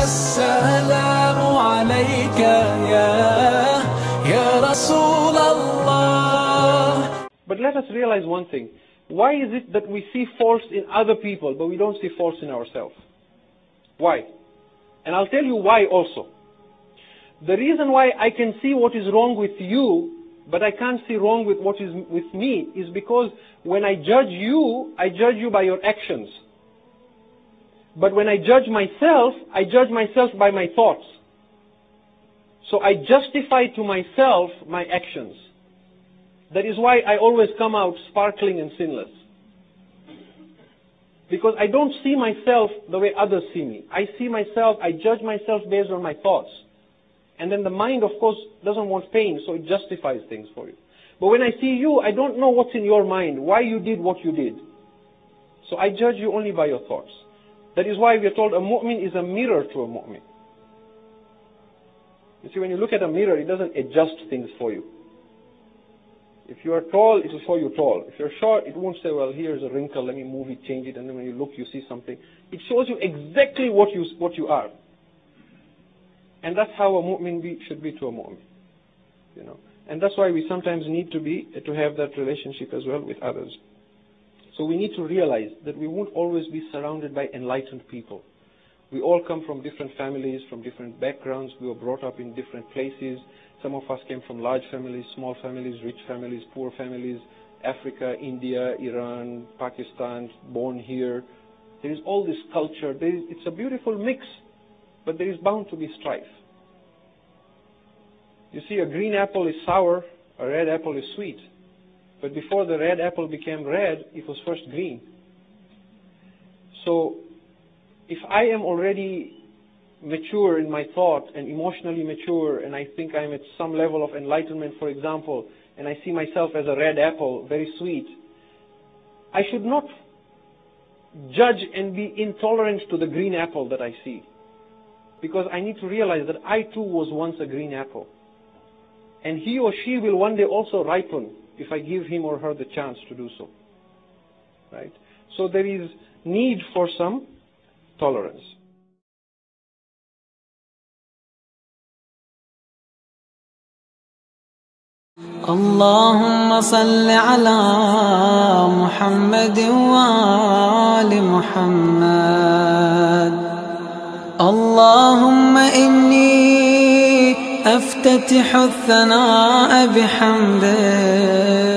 السلام عليك يا رسول الله. But let us realize one thing. Why is it that we see faults in other people, but we don't see faults in ourselves? Why? And I'll tell you why also. The reason why I can see what is wrong with you, but I can't see wrong with what is with me, is because when I judge you by your actions. But when I judge myself by my thoughts. So I justify to myself my actions. That is why I always come out sparkling and sinless. Because I don't see myself the way others see me. I judge myself based on my thoughts. And then the mind, of course, doesn't want pain, so it justifies things for you. But when I see you, I don't know what's in your mind, why you did what you did. So I judge you only by your thoughts. That is why we are told a mu'min is a mirror to a mu'min. You see, when you look at a mirror, it doesn't adjust things for you. If you are tall, it will show you tall. If you're short, it won't say, well, here's a wrinkle, let me move it, change it, and then when you look, you see something. It shows you exactly what you are. And that's how a mu'min should be to a mu'min. You know? And that's why we sometimes need to have that relationship as well with others. So we need to realize that we won't always be surrounded by enlightened people. We all come from different families, from different backgrounds. We were brought up in different places. Some of us came from large families, small families, rich families, poor families, Africa, India, Iran, Pakistan, born here. There is all this culture. It's a beautiful mix, but there is bound to be strife. You see, a green apple is sour, a red apple is sweet. But before the red apple became red, it was first green. So, if I am already mature in my thought and emotionally mature, and I think I'm at some level of enlightenment, for example, and I see myself as a red apple, very sweet, I should not judge and be intolerant to the green apple that I see. Because I need to realize that I too was once a green apple. And he or she will one day also ripen if I give him or her the chance to do so. Right? So there is need for some tolerance. اللهم صل على محمد وآل محمد. اللهم إني أفتتح الثناء بحمدك